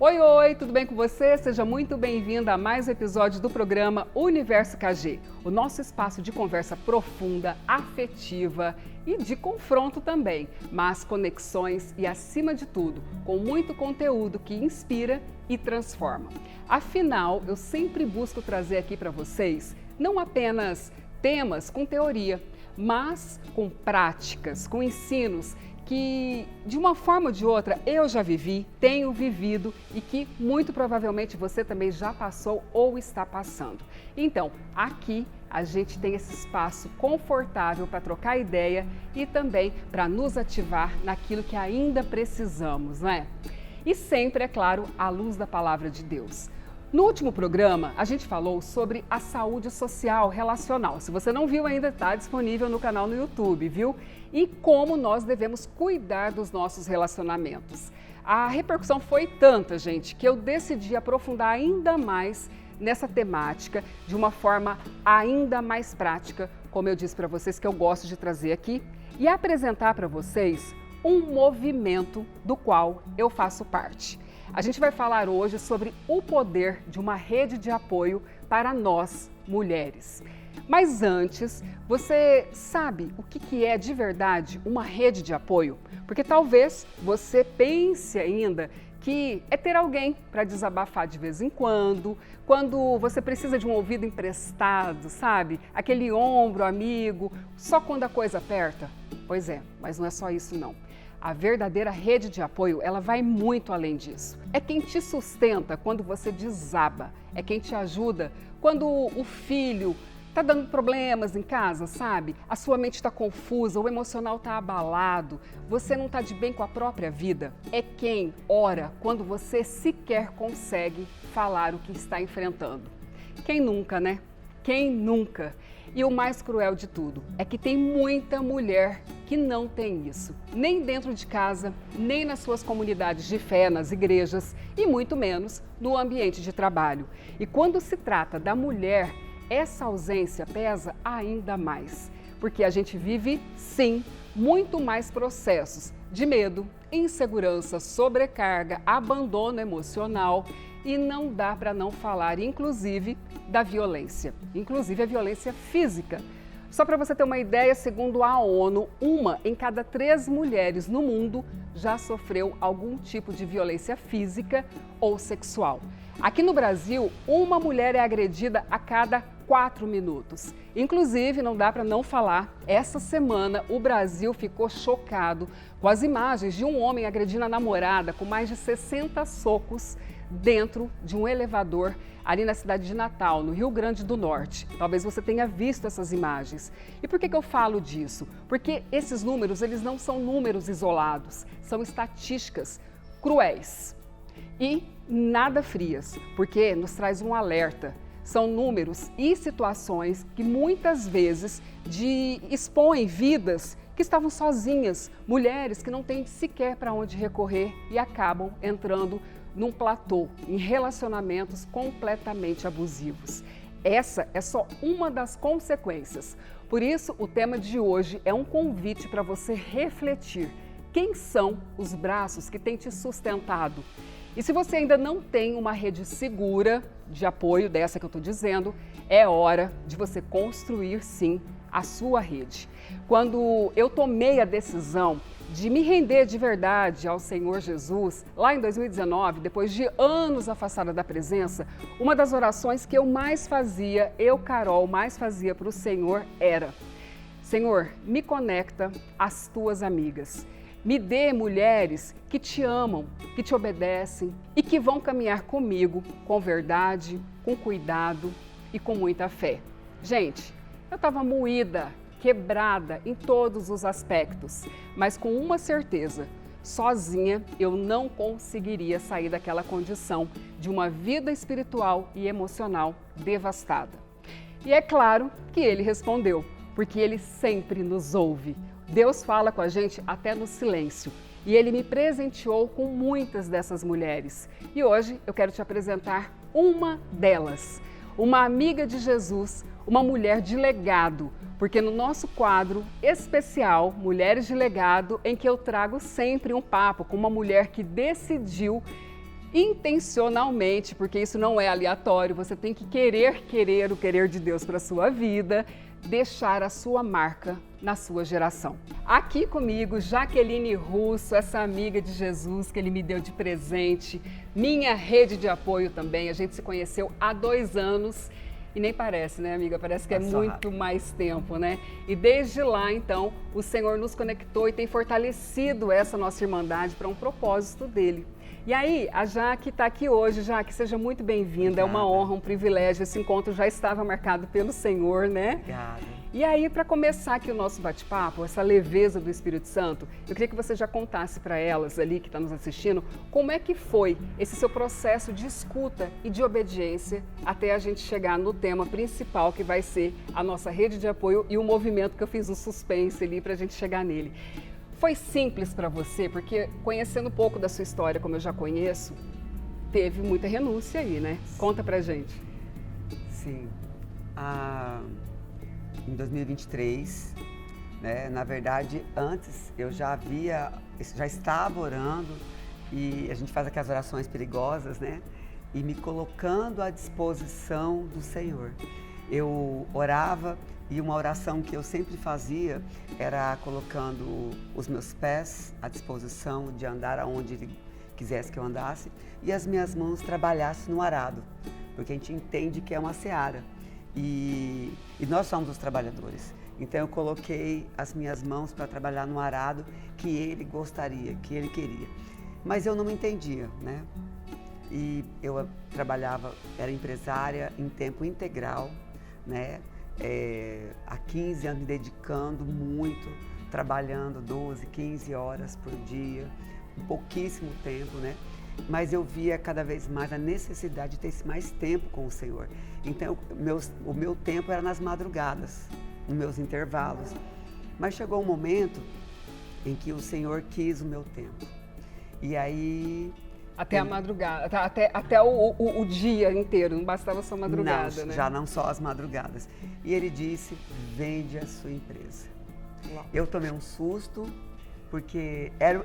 Oi, oi, tudo bem com você? Seja muito bem-vinda a mais um episódio do programa Universo KG, o nosso espaço de conversa profunda, afetiva e de confronto também, mas conexões e, acima de tudo, com muito conteúdo que inspira e transforma. Afinal, eu sempre busco trazer aqui para vocês não apenas temas com teoria, mas com práticas, com ensinos que, de uma forma ou de outra, eu já vivi, tenho vivido e que muito provavelmente você também já passou ou está passando. Então, aqui a gente tem esse espaço confortável para trocar ideia e também para nos ativar naquilo que ainda precisamos, né? E sempre, é claro, à luz da palavra de Deus. No último programa, a gente falou sobre a saúde social relacional. Se você não viu ainda, está disponível no canal no YouTube, viu? E como nós devemos cuidar dos nossos relacionamentos. A repercussão foi tanta, gente, que eu decidi aprofundar ainda mais nessa temática de uma forma ainda mais prática, como eu disse para vocês que eu gosto de trazer aqui, e apresentar para vocês um movimento do qual eu faço parte. A gente vai falar hoje sobre o poder de uma rede de apoio para nós, mulheres. Mas antes, você sabe o que é de verdade uma rede de apoio? Porque talvez você pense ainda que é ter alguém para desabafar de vez em quando você precisa de um ouvido emprestado, sabe? Aquele ombro amigo, só quando a coisa aperta. Pois é, mas não é só isso não. A verdadeira rede de apoio, ela vai muito além disso. É quem te sustenta quando você desaba. É quem te ajuda quando o filho está dando problemas em casa, sabe? A sua mente está confusa, o emocional está abalado, você não está de bem com a própria vida. É quem ora quando você sequer consegue falar o que está enfrentando. Quem nunca, né? Quem nunca? E o mais cruel de tudo é que tem muita mulher que não tem isso, nem dentro de casa, nem nas suas comunidades de fé, nas igrejas e muito menos no ambiente de trabalho. E quando se trata da mulher, essa ausência pesa ainda mais, porque a gente vive, sim, muito mais processos de medo, insegurança, sobrecarga, abandono emocional. E não dá para não falar, inclusive, da violência, inclusive a violência física. Só para você ter uma ideia, segundo a ONU, 1 em cada 3 mulheres no mundo já sofreu algum tipo de violência física ou sexual. Aqui no Brasil, uma mulher é agredida a cada 4 minutos. Inclusive, não dá para não falar, essa semana o Brasil ficou chocado com as imagens de um homem agredindo a namorada com mais de 60 socos dentro de um elevador ali na cidade de Natal, no Rio Grande do Norte. Talvez você tenha visto essas imagens. E por que eu falo disso? Porque esses números, eles não são números isolados, são estatísticas cruéis e nada frias, porque nos traz um alerta. São números e situações que muitas vezes expõem vidas que estavam sozinhas, mulheres que não têm sequer para onde recorrer e acabam entrando num platô, em relacionamentos completamente abusivos. Essa é só uma das consequências. Por isso, o tema de hoje é um convite para você refletir. Quem são os braços que têm te sustentado? E se você ainda não tem uma rede segura de apoio dessa que eu estou dizendo, é hora de você construir, sim, a sua rede. Quando eu tomei a decisão de me render de verdade ao Senhor Jesus, lá em 2019, depois de anos afastada da presença, uma das orações que eu mais fazia, Carol, mais fazia para o Senhor era: Senhor, me conecta às tuas amigas. Me dê mulheres que te amam, que te obedecem e que vão caminhar comigo com verdade, com cuidado e com muita fé. Gente, eu estava moída, quebrada em todos os aspectos, mas com uma certeza: sozinha eu não conseguiria sair daquela condição de uma vida espiritual e emocional devastada. E é claro que ele respondeu, porque ele sempre nos ouve. Deus fala com a gente até no silêncio. E ele me presenteou com muitas dessas mulheres. E hoje eu quero te apresentar uma delas, uma amiga de Jesus, uma mulher de legado, porque no nosso quadro especial Mulheres de Legado, em que eu trago sempre um papo com uma mulher que decidiu intencionalmente, porque isso não é aleatório, você tem que querer o querer de Deus para a sua vida, deixar a sua marca na sua geração. Aqui comigo, Jaqueline Russo, essa amiga de Jesus que ele me deu de presente, minha rede de apoio também. A gente se conheceu há 2 anos e nem parece, né, amiga? Parece que é muito mais tempo, né? E desde lá, então, o Senhor nos conectou e tem fortalecido essa nossa irmandade para um propósito dele. E aí, a Jaque está aqui hoje. Jaque, seja muito bem-vinda. É uma honra, um privilégio. Esse encontro já estava marcado pelo Senhor, né? Obrigada. E aí, para começar aqui o nosso bate-papo, essa leveza do Espírito Santo, eu queria que você já contasse para elas ali que estão nos assistindo, como é que foi esse seu processo de escuta e de obediência até a gente chegar no tema principal, que vai ser a nossa rede de apoio e o movimento que eu fiz um suspense ali para a gente chegar nele. Foi simples para você? Porque conhecendo um pouco da sua história, como eu já conheço, teve muita renúncia aí, né? Conta pra gente. Sim. Em 2023, né, na verdade, antes eu já estava orando e a gente faz aquelas orações perigosas, né? E me colocando à disposição do Senhor. Eu orava e uma oração que eu sempre fazia era colocando os meus pés à disposição de andar aonde Ele quisesse que eu andasse e as minhas mãos trabalhassem no arado, porque a gente entende que é uma seara. E nós somos os trabalhadores. Então eu coloquei as minhas mãos para trabalhar no arado que Ele gostaria, que Ele queria. Mas eu não me entendia, né? E eu trabalhava, era empresária em tempo integral, né? Há 15 anos me dedicando muito, trabalhando 12, 15 horas por dia, pouquíssimo tempo, né? Mas eu via cada vez mais a necessidade de ter mais tempo com o Senhor. Então, o meu tempo era nas madrugadas, nos meus intervalos. Mas chegou um momento em que o Senhor quis o meu tempo. E aí... Até a madrugada, até o dia inteiro, não bastava só madrugada, não, né? Já não só as madrugadas. E Ele disse, vende a sua empresa. Uau. Eu tomei um susto, porque era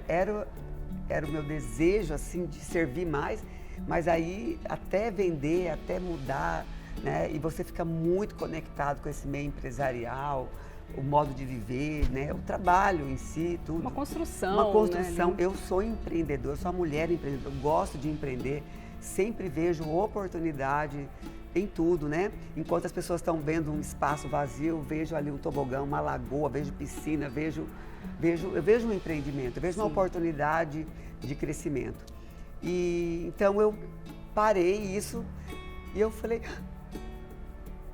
o meu desejo, assim, de servir mais, mas aí até vender, até mudar, né? E você fica muito conectado com esse meio empresarial, o modo de viver, né? O trabalho em si, tudo. Uma construção, Uma construção. Né? Eu sou empreendedor, sou uma mulher empreendedora, eu gosto de empreender, sempre vejo oportunidade em tudo, né? Enquanto as pessoas estão vendo um espaço vazio, eu vejo ali um tobogão, uma lagoa, vejo piscina, eu vejo um empreendimento, eu vejo uma oportunidade de crescimento. E então eu parei isso e eu falei,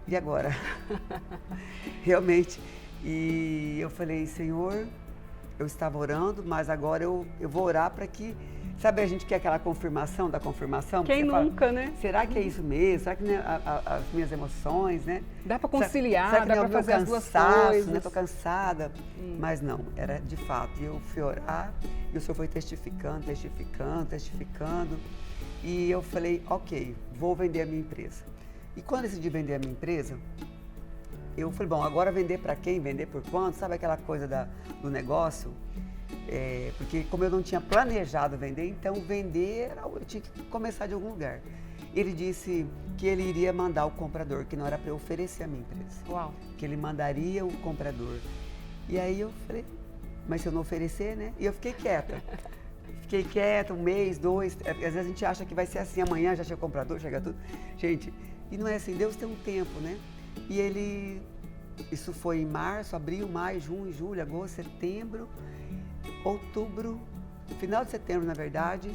e agora? Realmente. E eu falei, Senhor, eu estava orando, mas agora eu vou orar para que... Sabe, a gente quer aquela confirmação da confirmação? Quem nunca, né? Será que é isso mesmo? Será que não é as minhas emoções, né? Dá para conciliar, será que dá não é para fazer as duas coisas? coisas. Estou cansada. Mas não, era de fato. E eu fui orar e o Senhor foi testificando. E eu falei, ok, vou vender a minha empresa. E quando decidi vender a minha empresa, eu falei, bom, agora vender para quem? Vender por quanto? Sabe aquela coisa do negócio? Porque como eu não tinha planejado vender, então vender, eu tinha que começar de algum lugar. Ele disse que ele iria mandar o comprador, que não era para eu oferecer a minha empresa. Uau. Que ele mandaria o comprador. E aí eu falei, mas se eu não oferecer, né? E eu fiquei quieta. Fiquei quieta 1 mês, 2, às vezes a gente acha que vai ser assim, amanhã já chega o comprador, chega tudo. Gente, e não é assim, Deus tem um tempo, né? E isso foi em março, abril, maio, junho, julho, agosto, setembro, outubro, final de setembro, na verdade,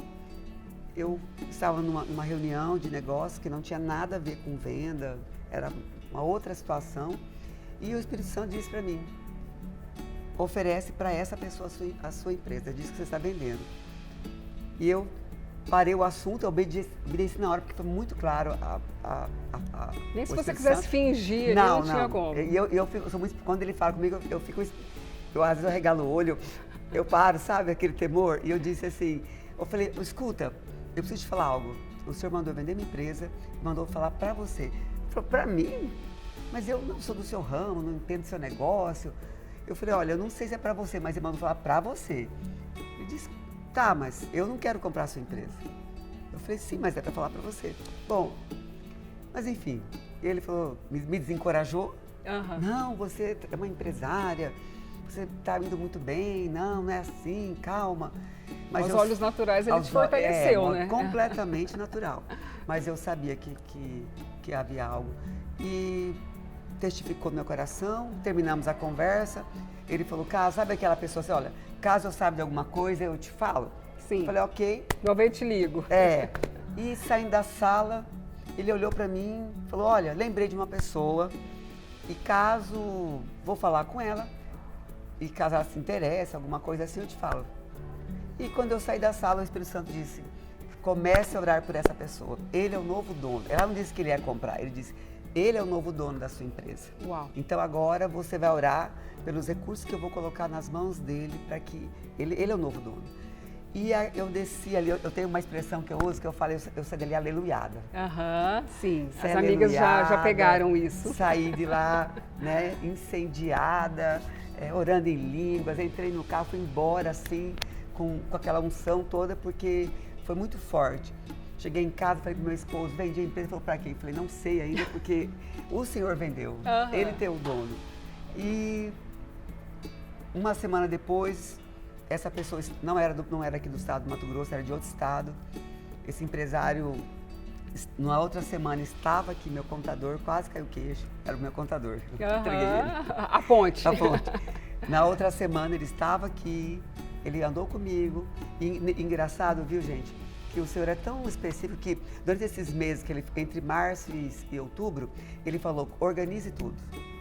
eu estava numa reunião de negócio que não tinha nada a ver com venda, era uma outra situação, e o Espírito Santo disse para mim, oferece para essa pessoa a sua empresa, diz que você está vendendo. E eu parei o assunto, eu obedeci na hora, porque foi muito claro Nem se você quisesse fingir, não tinha como. Eu sou muito, quando ele fala comigo, eu às vezes eu regalo o olho, eu paro, sabe, aquele temor, e eu disse assim, eu falei, escuta, eu preciso te falar algo, o senhor mandou vender minha empresa, mandou falar para você. Ele falou, para mim? Mas eu não sou do seu ramo, não entendo do seu negócio. Eu falei, olha, eu não sei se é para você, mas ele mandou falar para você. Ele disse, tá, mas eu não quero comprar a sua empresa. Eu falei, sim, mas é para falar para você. Bom, mas enfim, ele falou, me desencorajou. Não, você é uma empresária, você está indo muito bem, não é assim, calma. Mas aos olhos naturais ele te fortaleceu, né? Completamente natural. Mas eu sabia que havia algo. E testificou no meu coração, terminamos a conversa. Ele falou, caso, sabe aquela pessoa assim, olha, caso eu saiba de alguma coisa, eu te falo. Sim. Eu falei, ok. Eu venho e te ligo. E saindo da sala, ele olhou para mim e falou, olha, lembrei de uma pessoa e caso, vou falar com ela e caso ela se interesse, alguma coisa assim, eu te falo. E quando eu saí da sala, o Espírito Santo disse, comece a orar por essa pessoa. Ele é o novo dono. Ela não disse que ele ia comprar, ele disse, ele é o novo dono da sua empresa. Uau. Então agora você vai orar pelos recursos que eu vou colocar nas mãos dele para que ele é o novo dono. E eu desci ali, eu tenho uma expressão que eu uso, que eu falo, eu saí dali aleluiada. Sim, as amigas já pegaram isso. Saí de lá, né, incendiada, orando em línguas, entrei no carro, fui embora assim, com aquela unção toda, porque foi muito forte. Cheguei em casa, falei pro meu esposo, vendi a empresa, ele falou, pra quem? Eu falei, não sei ainda, porque o Senhor vendeu, ele tem o dono. E uma semana depois, essa pessoa não era aqui do estado do Mato Grosso, era de outro estado. Esse empresário, na outra semana, estava aqui, meu contador, quase caiu o queixo, era o meu contador. Entreguei ele. A ponte. A ponte. Na outra semana ele estava aqui, ele andou comigo. E engraçado, viu, gente? Que o Senhor é tão específico que durante esses meses, entre março e outubro, ele falou, organize tudo.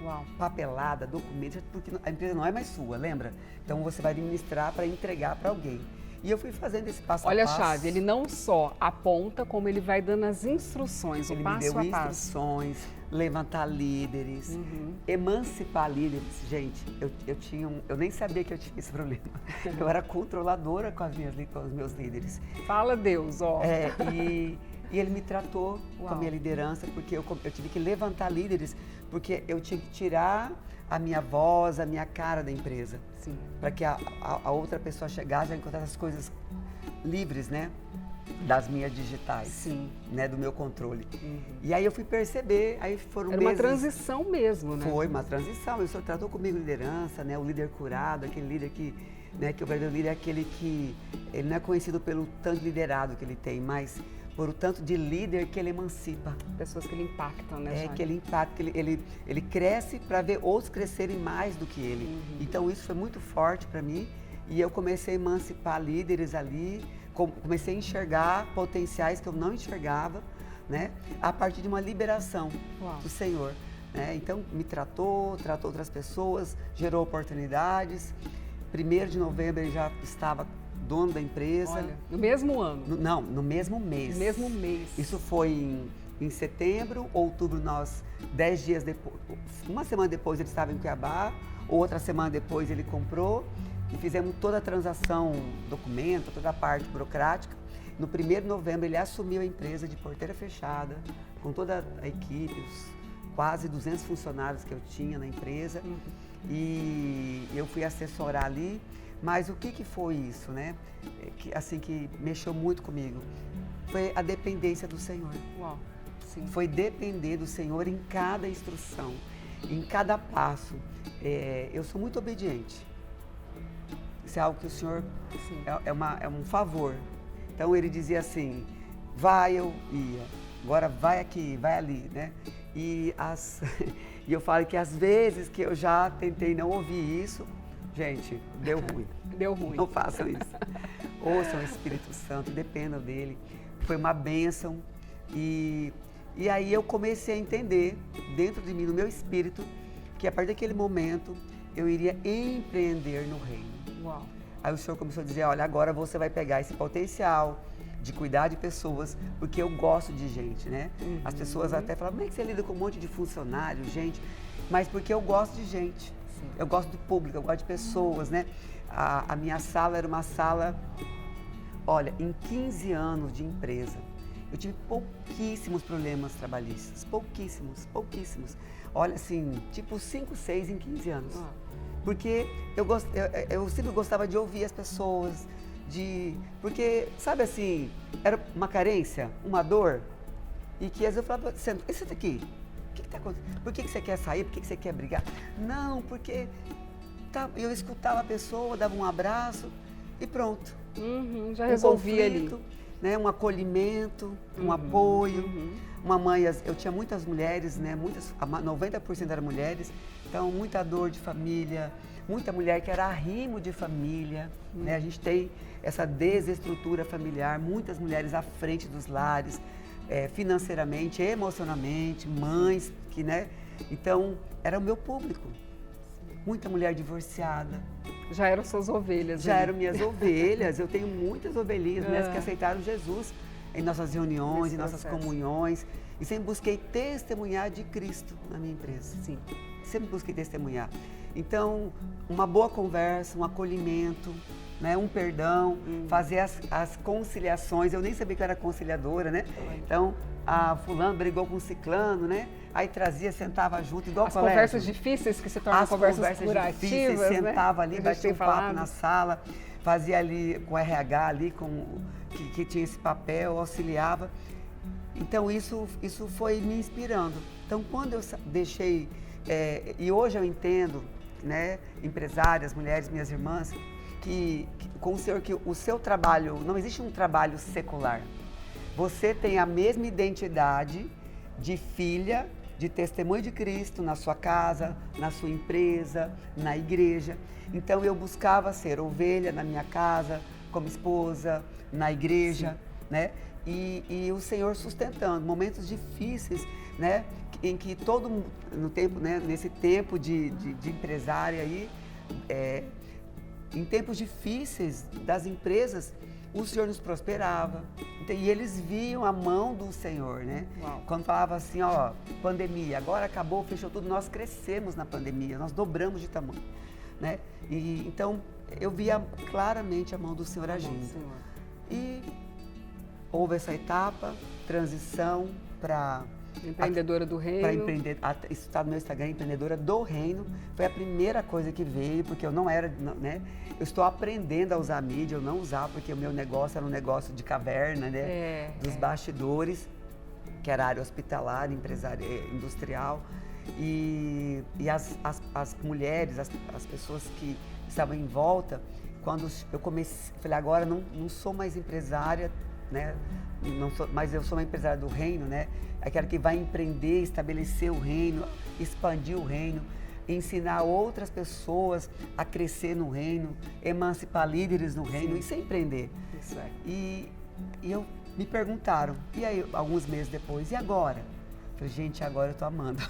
Uau. Papelada, documentos, porque a empresa não é mais sua, lembra? Então você vai administrar para entregar para alguém. E eu fui fazendo esse passo a passo. Olha a chave, ele não só aponta, como ele vai dando as instruções, o passo a passo. Ele me deu instruções, levantar líderes, emancipar líderes. Gente, eu nem sabia que eu tinha esse problema. Eu era controladora com os meus líderes. Fala Deus, ó. E ele me tratou com a minha liderança, porque eu tive que levantar líderes, porque eu tinha que tirar a minha voz, a minha cara da empresa. Sim. Para que a outra pessoa chegasse e encontrasse as coisas livres, né? Das minhas digitais. Sim. Né? Do meu controle. E aí eu fui perceber, aí foram meses... Era uma transição mesmo, né? Foi uma transição. O Senhor tratou comigo liderança, né? O líder curado, aquele líder que... Né? Que o verdadeiro líder é aquele que... Ele não é conhecido pelo tanto de liderado que ele tem, mas... por o tanto de líder que ele emancipa. Pessoas que ele impactam, né, Jaime? Que ele impacta, ele cresce para ver outros crescerem mais do que ele. Então isso foi muito forte para mim e eu comecei a emancipar líderes ali, comecei a enxergar potenciais que eu não enxergava, né? A partir de uma liberação do Senhor. Né? Então me tratou outras pessoas, gerou oportunidades. 1º de novembro ele já estava dono da empresa. Olha, no mesmo ano? Não, no mesmo mês. No mesmo mês. Isso foi em setembro, outubro, 10 dias depois, uma semana depois ele estava em Cuiabá, outra semana depois ele comprou e fizemos toda a transação, documento, toda a parte burocrática. No 1º de novembro ele assumiu a empresa de porteira fechada, com toda a equipe, os quase 200 funcionários que eu tinha na empresa. E eu fui assessorar ali. Mas o que foi isso, né? Que mexeu muito comigo. Foi a dependência do Senhor. Uau, sim. Foi depender do Senhor em cada instrução, em cada passo. Eu sou muito obediente. Isso é algo que o Senhor é um favor. Então ele dizia assim, vai, eu ia. Agora vai aqui, vai ali, né? E eu falo que às vezes que eu já tentei não ouvir isso, gente, deu ruim. Deu ruim. Não façam isso. Ouçam o Espírito Santo, dependam dele. Foi uma bênção. E aí eu comecei a entender, dentro de mim, no meu espírito, que a partir daquele momento eu iria empreender no reino. Uau. Aí o Senhor começou a dizer, olha, agora você vai pegar esse potencial de cuidar de pessoas, porque eu gosto de gente, né? As pessoas até falam, como é que você lida com um monte de funcionário, gente? Mas porque eu gosto de gente. Eu gosto do público, eu gosto de pessoas, né? A minha sala era uma sala, olha, em 15 anos de empresa, eu tive pouquíssimos problemas trabalhistas, pouquíssimos. Olha, assim, tipo 5, 6 em 15 anos. Porque eu sempre gostava de ouvir as pessoas, Porque, sabe assim, era uma carência, uma dor, e que às vezes eu falava, esse daqui, o que está acontecendo? Por que você quer sair? Por que você quer brigar? Não, porque eu escutava a pessoa, dava um abraço e pronto. Já resolvia ali. Né, um acolhimento, um apoio. Uma mãe, eu tinha muitas mulheres, né, 90% eram mulheres, então muita dor de família, muita mulher que era arrimo de família, né, a gente tem essa desestrutura familiar, muitas mulheres à frente dos lares, financeiramente, emocionalmente, mães que, né, então era o meu público. Muita mulher divorciada. Já eram suas ovelhas. Já eram minhas ovelhas. Eu tenho muitas ovelhinhas, né, que aceitaram Jesus em nossas reuniões, em nossas comunhões. E sempre busquei testemunhar de Cristo na minha empresa. Sim. Sempre busquei testemunhar. Então, uma boa conversa, um acolhimento, né, um perdão, fazer as conciliações. Eu nem sabia que eu era conciliadora, né? Então, a fulano brigou com o ciclano, né? Aí trazia, sentava junto, igual as colégio. Conversas difíceis que se tornam conversas curativas, né? Sentava ali, batia um papo na sala, fazia ali com o RH ali, que tinha esse papel, auxiliava. Então isso foi me inspirando. Então quando eu deixei, e hoje eu entendo, né, empresárias, mulheres, minhas irmãs, que com o Senhor, que o seu trabalho, não existe um trabalho secular. Você tem a mesma identidade de filha, de testemunho de Cristo na sua casa, na sua empresa, na igreja. Então eu buscava ser ovelha na minha casa, como esposa, na igreja, né? E o Senhor sustentando momentos difíceis, né? Em que no tempo, né? Nesse tempo de empresária aí, em tempos difíceis das empresas, o Senhor nos prosperava. E eles viam a mão do Senhor, né? Uau. Quando falava assim, ó, pandemia, agora acabou, fechou tudo, nós crescemos na pandemia, nós dobramos de tamanho, né? E então eu via claramente a mão do Senhor agindo. E houve essa etapa, transição para empreendedora do reino. Para empreender, isso está no meu Instagram, empreendedora do reino. Foi a primeira coisa que veio, porque eu não era, né? Eu estou aprendendo a usar a mídia, eu não usava, porque o meu negócio era um negócio de caverna, né? Dos bastidores, que era área hospitalar, empresária, industrial. E as mulheres, as pessoas que estavam em volta, quando eu comecei, falei, agora não sou mais empresária, né? Mas eu sou uma empresária do reino, né? Aquela que vai empreender, estabelecer o reino, expandir o reino, ensinar outras pessoas a crescer no reino, emancipar líderes no reino. Isso é empreender. Isso é. E me perguntaram, e aí, alguns meses depois, e agora? Eu falei, gente, agora eu tô amando.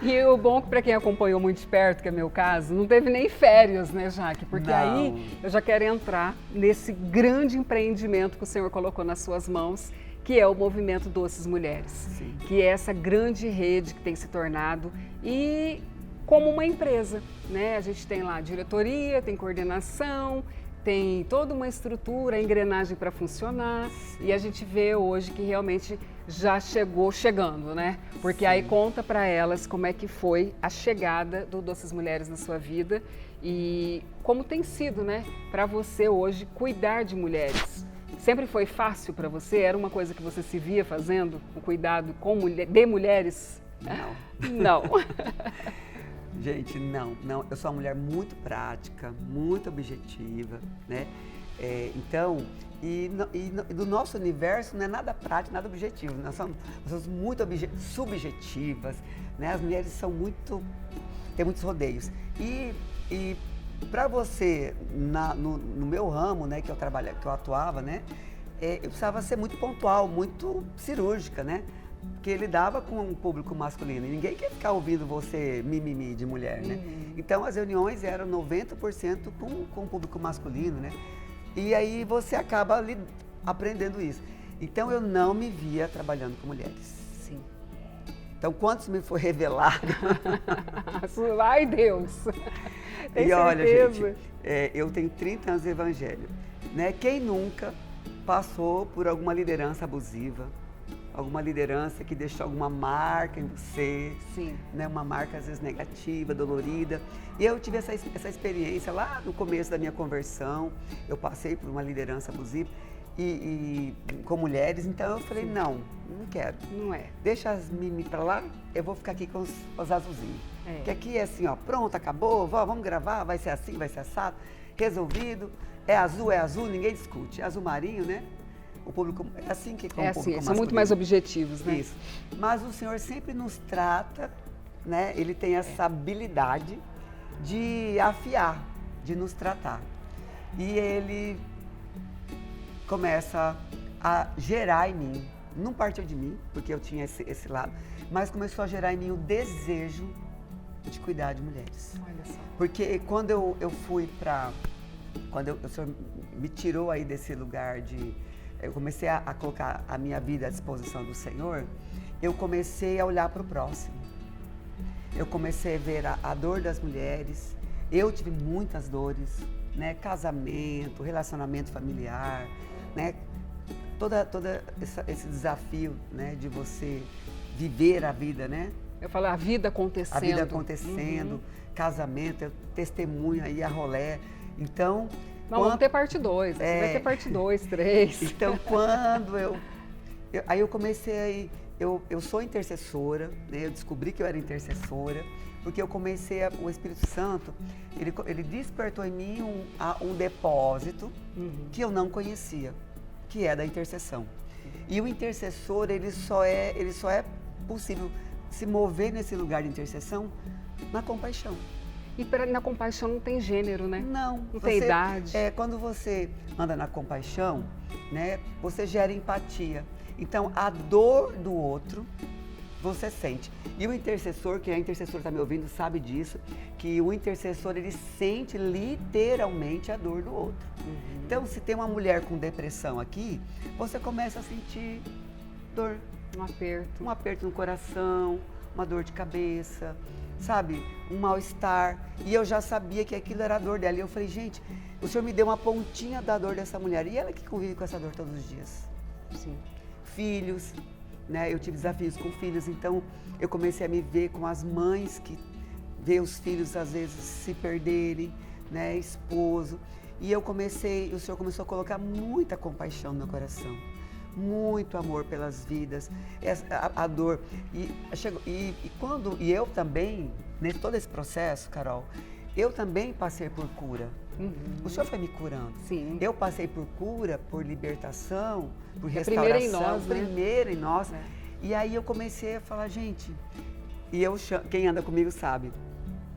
E o bom que para quem acompanhou muito de perto, que é meu caso, não teve nem férias, né, Jaque? Porque aí eu já quero entrar nesse grande empreendimento que o Senhor colocou nas suas mãos, que é o Movimento Doces Mulheres. Sim. Que é essa grande rede que tem se tornado e como uma empresa, né? A gente tem lá diretoria, tem coordenação, tem toda uma estrutura, a engrenagem para funcionar. E a gente vê hoje que realmente já chegando, né? Porque aí conta para elas como é que foi a chegada do Doces Mulheres na sua vida e como tem sido, né, para você hoje cuidar de mulheres. Sempre foi fácil para você? Era uma coisa que você se via fazendo, o cuidado de mulheres? Não. Gente, não. Eu sou uma mulher muito prática, muito objetiva, né? Então, do nosso universo não é nada prático, nada objetivo. Nós somos muito subjetivas, né? As mulheres têm muitos rodeios. E para você, no meu ramo, né, que eu atuava, né? Eu precisava ser muito pontual, muito cirúrgica, né? Porque lidava com um público masculino e ninguém quer ficar ouvindo você mimimi de mulher, né? Então as reuniões eram 90% com o público masculino, né? E aí você acaba aprendendo isso. Então eu não me via trabalhando com mulheres. Sim. Então quando isso me foi revelado... Ai, Deus! Tem certeza? Olha, gente, eu tenho 30 anos de evangelho, né? Quem nunca passou por alguma liderança abusiva, alguma liderança que deixou alguma marca em você, Sim. né? Uma marca às vezes negativa, dolorida. E eu tive essa experiência lá no começo da minha conversão. Eu passei por uma liderança abusiva e com mulheres, então eu falei, não quero. Não é. Deixa as mimi pra lá, eu vou ficar aqui com os azulzinhos. É. Porque aqui é assim, ó, pronto, acabou, vamos gravar, vai ser assim, vai ser assado, resolvido. É azul, ninguém discute. Azul marinho, né? O público é assim que É assim, são muito mais objetivos, né? Isso. Mas o Senhor sempre nos trata, né? Ele tem essa habilidade de afiar, de nos tratar. E ele começa a gerar em mim, não partiu de mim, porque eu tinha esse lado, mas começou a gerar em mim o desejo de cuidar de mulheres. Olha só. Porque quando eu fui para... Quando o Senhor me tirou aí desse lugar de... Eu comecei a colocar a minha vida à disposição do Senhor, eu comecei a olhar para o próximo. Eu comecei a ver a dor das mulheres. Eu tive muitas dores, né? Casamento, relacionamento familiar, né? Toda esse desafio, né? De você viver a vida, né? Eu falo a vida acontecendo. A vida acontecendo, casamento, eu testemunho aí a rolé. Então... Vamos ter parte 2, vai ter parte 2, 3. Então, quando aí eu comecei, eu sou intercessora, né? Eu descobri que eu era intercessora, porque eu comecei, o Espírito Santo, ele despertou em mim um depósito que eu não conhecia, que é da intercessão. E o intercessor, ele só é possível se mover nesse lugar de intercessão na compaixão. E na compaixão não tem gênero, né? Não. Não tem idade. Quando você anda na compaixão, né, você gera empatia. Então, a dor do outro, você sente. E o intercessor, quem é intercessor está me ouvindo, sabe disso, que o intercessor, ele sente literalmente a dor do outro. Então, se tem uma mulher com depressão aqui, você começa a sentir dor. Um aperto No coração, uma dor de cabeça, sabe? Um mal-estar. E eu já sabia que aquilo era a dor dela. E eu falei, gente, o Senhor me deu uma pontinha da dor dessa mulher. E ela que convive com essa dor todos os dias. Sim. Filhos, né? Eu tive desafios com filhos, então eu comecei a me ver com as mães que vê os filhos às vezes se perderem, né? Esposo. E o Senhor começou a colocar muita compaixão no meu coração. Muito amor pelas vidas, a dor. E eu também, nesse todo esse processo, Carol, eu também passei por cura. O Senhor foi me curando. Sim. Eu passei por cura, por libertação, por restauração. Primeiro em nós. É. E aí eu comecei a falar, gente, quem anda comigo sabe,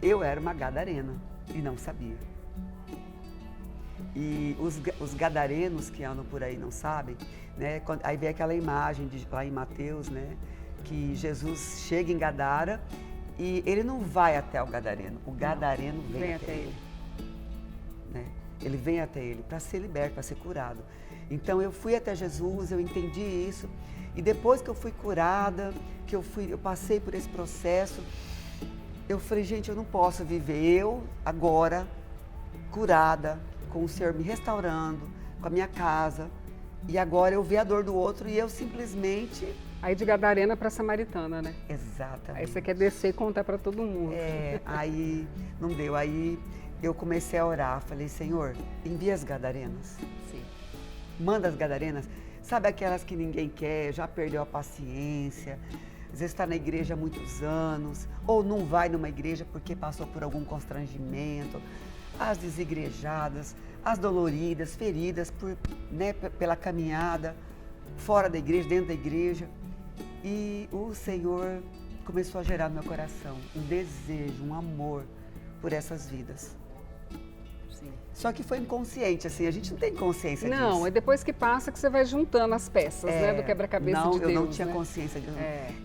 eu era uma gadarena e não sabia. E os gadarenos que andam por aí não sabem, né? Aí vem aquela imagem lá em Mateus, né? Que Jesus chega em Gadara e ele não vai até o gadareno, o gadareno vem até ele. Né? Ele vem até ele para ser liberto, para ser curado. Então eu fui até Jesus, eu entendi isso e depois que eu fui curada, eu passei por esse processo, eu falei, gente, eu não posso viver eu agora curada, com o Senhor me restaurando, com a minha casa, e agora eu ver a dor do outro e eu simplesmente... Aí de gadarena para samaritana, né? Exatamente. Aí você quer descer e contar para todo mundo. Aí não deu, aí eu comecei a orar, falei, Senhor, envia as gadarenas. Sim. Manda as gadarenas, sabe aquelas que ninguém quer, já perdeu a paciência, às vezes está na igreja há muitos anos, ou não vai numa igreja porque passou por algum constrangimento, as desigrejadas, as doloridas, feridas pela caminhada, fora da igreja, dentro da igreja. E o Senhor começou a gerar no meu coração um desejo, um amor por essas vidas. Sim. Só que foi inconsciente, assim, a gente não tem consciência disso. Não, é depois que passa que você vai juntando as peças, né, do quebra-cabeça de Deus. Não, eu não tinha consciência disso.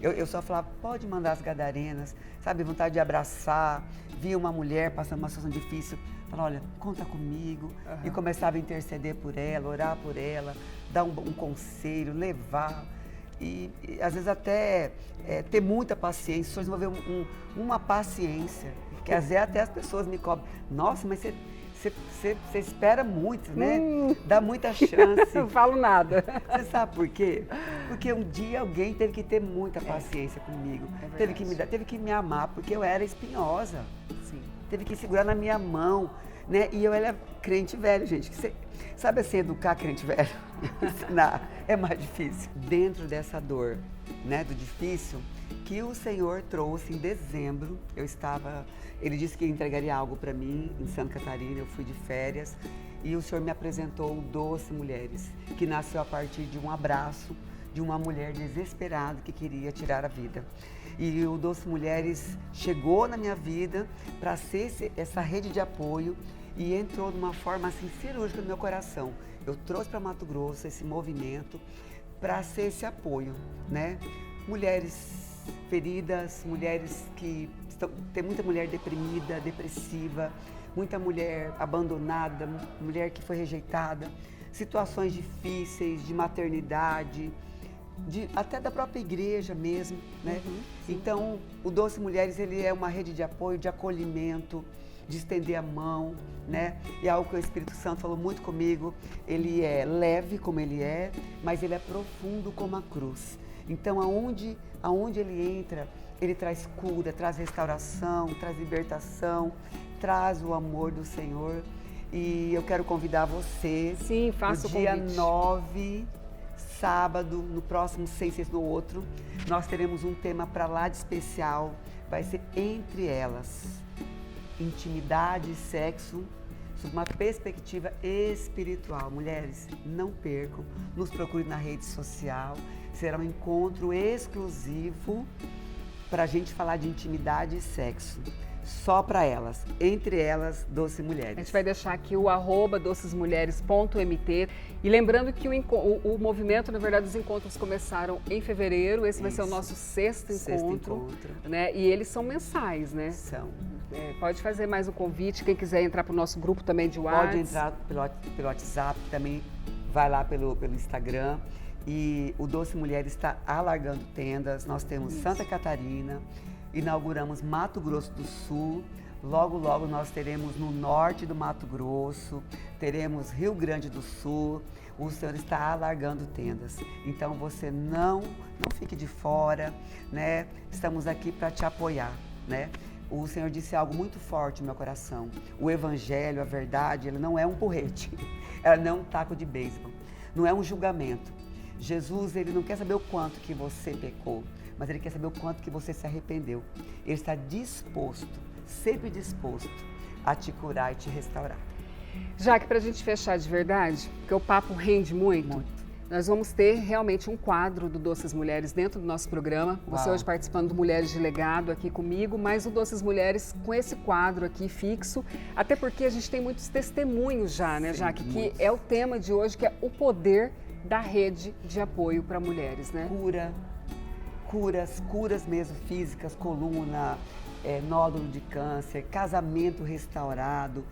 Eu só falava, pode mandar as gadarenas, sabe, vontade de abraçar, via uma mulher passando uma situação difícil, falava, olha, conta comigo, e começava a interceder por ela, orar por ela, dar um conselho, levar, e às vezes até ter muita paciência, só desenvolver uma paciência, que às vezes até as pessoas me cobram, nossa, mas você espera muito, né? Dá muita chance. Não falo nada. Você sabe por quê? Porque um dia alguém teve que ter muita paciência comigo. Teve que me amar, porque eu era espinhosa. Sim. Teve que segurar na minha mão, né? E eu era crente velho, gente. Sabe assim, educar crente velho? Ensinar é mais difícil. Dentro dessa dor, né, do difícil, que o Senhor trouxe em dezembro, ele disse que entregaria algo para mim em Santa Catarina, eu fui de férias e o Senhor me apresentou o Doce Mulheres, que nasceu a partir de um abraço de uma mulher desesperada que queria tirar a vida. E o Doce Mulheres chegou na minha vida para ser essa rede de apoio e entrou de uma forma assim cirúrgica no meu coração. Eu trouxe para Mato Grosso esse movimento para ser esse apoio, né? Mulheres feridas, mulheres que tem muita mulher deprimida, depressiva, muita mulher abandonada, mulher que foi rejeitada, situações difíceis de maternidade, até da própria igreja mesmo, né? Então, o Doce Mulheres, ele é uma rede de apoio, de acolhimento, de estender a mão, né? E é algo que o Espírito Santo falou muito comigo. Ele é leve como ele é, mas ele é profundo como a cruz. Então, aonde ele entra, ele traz cura, traz restauração, traz libertação, traz o amor do Senhor. E eu quero convidar você. Sim, faça o convite. No dia 9, sábado, no próximo 6 no outro, nós teremos um tema para lá de especial. Vai ser Entre Elas. Intimidade e sexo, sob uma perspectiva espiritual. Mulheres, não percam, nos procure na rede social. Será um encontro exclusivo para a gente falar de intimidade e sexo. Só para elas, Entre Elas, Doce Mulheres. A gente vai deixar aqui o @docesmulheres.mt. E lembrando que o movimento, na verdade, os encontros começaram em fevereiro. Esse vai ser o nosso sexto encontro. Né? E eles são mensais, né? São. Pode fazer mais um convite, quem quiser entrar para o nosso grupo também de WhatsApp. Pode entrar pelo WhatsApp, também vai lá pelo Instagram. E o Doce Mulheres está alargando tendas. Nós temos Santa Catarina, inauguramos Mato Grosso do Sul. Logo, logo nós teremos no norte do Mato Grosso, teremos Rio Grande do Sul. O Senhor está alargando tendas. Então você não fique de fora, né? Estamos aqui para te apoiar, né? O Senhor disse algo muito forte no meu coração. O Evangelho, a verdade, ele não é um porrete, ela não é um taco de beisebol, não é um julgamento. Jesus, ele não quer saber o quanto que você pecou, mas ele quer saber o quanto que você se arrependeu. Ele está disposto, sempre disposto a te curar e te restaurar. Jaque, para a gente fechar de verdade, porque o papo rende muito. Nós vamos ter realmente um quadro do Doces Mulheres dentro do nosso programa. Você hoje participando do Mulheres de Legado aqui comigo, mas o Doces Mulheres com esse quadro aqui fixo, até porque a gente tem muitos testemunhos já, né, Jaque? Que é o tema de hoje, que é o poder da rede de apoio para mulheres, né? Curas mesmo físicas, coluna, nódulo de câncer, casamento restaurado,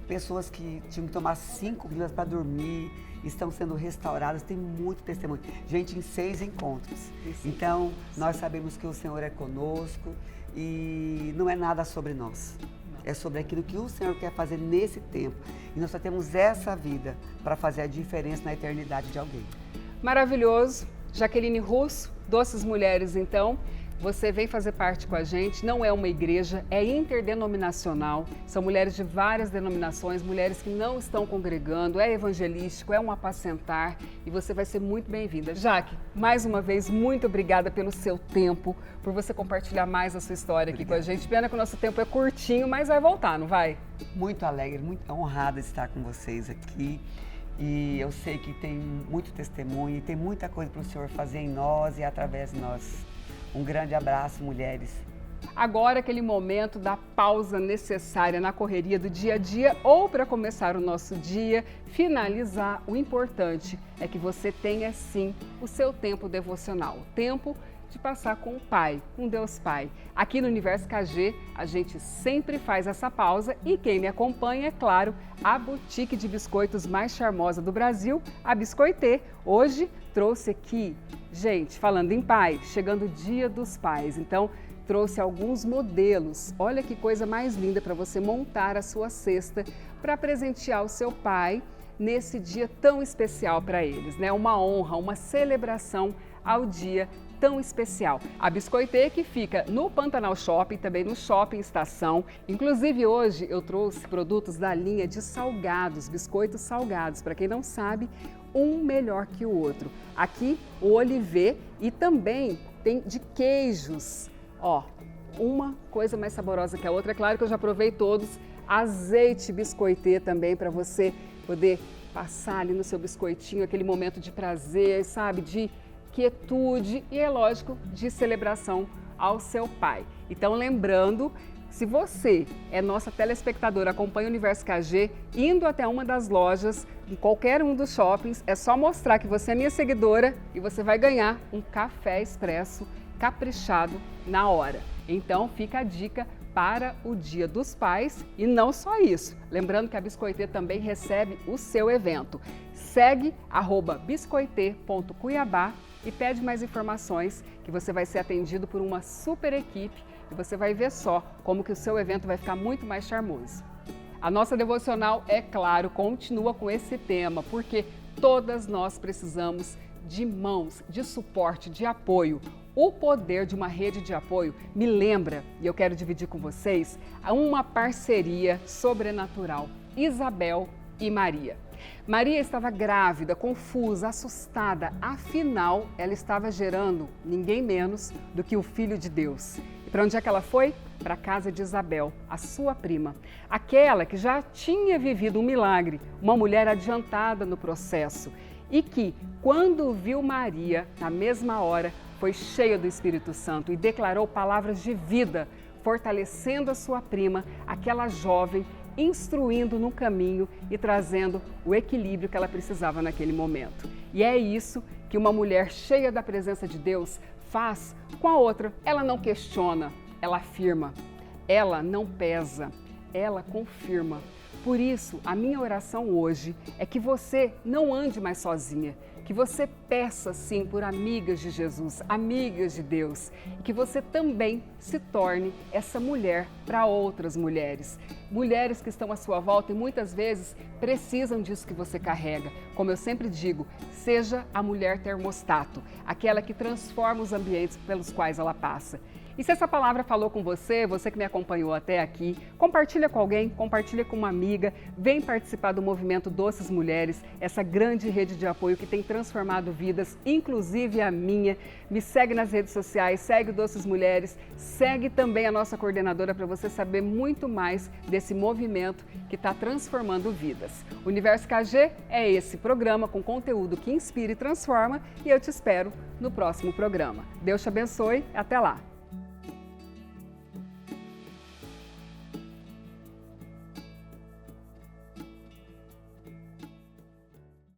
pessoas que tinham que tomar 5 pílulas para dormir, estão sendo restauradas, tem muito testemunho. Gente, em 6 encontros. Então, nós sabemos que o Senhor é conosco e não é nada sobre nós. É sobre aquilo que o Senhor quer fazer nesse tempo. E nós só temos essa vida para fazer a diferença na eternidade de alguém. Maravilhoso. Jaqueline Russo, Doces Mulheres, então. Você vem fazer parte com a gente, não é uma igreja, é interdenominacional, são mulheres de várias denominações, mulheres que não estão congregando, é evangelístico, é um apacentar e você vai ser muito bem-vinda. Jaque, mais uma vez, muito obrigada pelo seu tempo, por você compartilhar mais a sua história aqui com a gente. Pena que o nosso tempo é curtinho, mas vai voltar, não vai? Muito alegre, muito honrada de estar com vocês aqui. E eu sei que tem muito testemunho e tem muita coisa para o Senhor fazer em nós e através de nós. Um grande abraço, mulheres. Agora aquele momento da pausa necessária na correria do dia a dia ou para começar o nosso dia, finalizar. O importante é que você tenha sim o seu tempo devocional, o tempo de passar com o Pai, com Deus Pai. Aqui no Universo KG, a gente sempre faz essa pausa e quem me acompanha, é claro, a boutique de biscoitos mais charmosa do Brasil, a Biscoitê. Hoje trouxe aqui, gente, falando em pai, chegando o Dia dos Pais. Então, trouxe alguns modelos. Olha que coisa mais linda para você montar a sua cesta para presentear o seu pai nesse dia tão especial para eles, né? Uma honra, uma celebração ao dia tão especial. A Biscoitê, que fica no Pantanal Shopping, também no Shopping Estação. Inclusive hoje eu trouxe produtos da linha de salgados, biscoitos salgados. Para quem não sabe, um melhor que o outro. Aqui o Olivet e também tem de queijos. Ó, uma coisa mais saborosa que a outra. É claro que eu já provei todos. Azeite Biscoitê também para você poder passar ali no seu biscoitinho aquele momento de prazer, sabe, de quietude e, é lógico, de celebração ao seu pai. Então, lembrando, se você é nossa telespectadora, acompanha o Universo KG, indo até uma das lojas, em qualquer um dos shoppings, é só mostrar que você é minha seguidora e você vai ganhar um café expresso caprichado na hora. Então, fica a dica para o Dia dos Pais e não só isso. Lembrando que a Biscoitê também recebe o seu evento. Segue @biscoitê.cuiabá e pede mais informações que você vai ser atendido por uma super equipe e você vai ver só como que o seu evento vai ficar muito mais charmoso. A nossa devocional, é claro, continua com esse tema, porque todas nós precisamos de mãos, de suporte, de apoio. O poder de uma rede de apoio me lembra, e eu quero dividir com vocês, uma parceria sobrenatural, Isabel e Maria. Maria estava grávida, confusa, assustada, afinal, ela estava gerando ninguém menos do que o Filho de Deus. E para onde é que ela foi? Para a casa de Isabel, a sua prima, aquela que já tinha vivido um milagre, uma mulher adiantada no processo e que, quando viu Maria, na mesma hora, foi cheia do Espírito Santo e declarou palavras de vida, fortalecendo a sua prima, aquela jovem, instruindo no caminho e trazendo o equilíbrio que ela precisava naquele momento. E é isso que uma mulher cheia da presença de Deus faz com a outra. Ela não questiona, ela afirma, ela não pesa, ela confirma. Por isso, a minha oração hoje é que você não ande mais sozinha, que você peça sim por amigas de Jesus, amigas de Deus, e que você também se torne essa mulher para outras mulheres. Mulheres que estão à sua volta e muitas vezes precisam disso que você carrega. Como eu sempre digo, seja a mulher termostato, aquela que transforma os ambientes pelos quais ela passa. E se essa palavra falou com você, você que me acompanhou até aqui, compartilha com alguém, compartilha com uma amiga, vem participar do movimento Doces Mulheres, essa grande rede de apoio que tem transformado vidas, inclusive a minha. Me segue nas redes sociais, segue o Doces Mulheres, segue também a nossa coordenadora para você saber muito mais desse movimento que está transformando vidas. O Universo KG é esse programa com conteúdo que inspira e transforma e eu te espero no próximo programa. Deus te abençoe, até lá!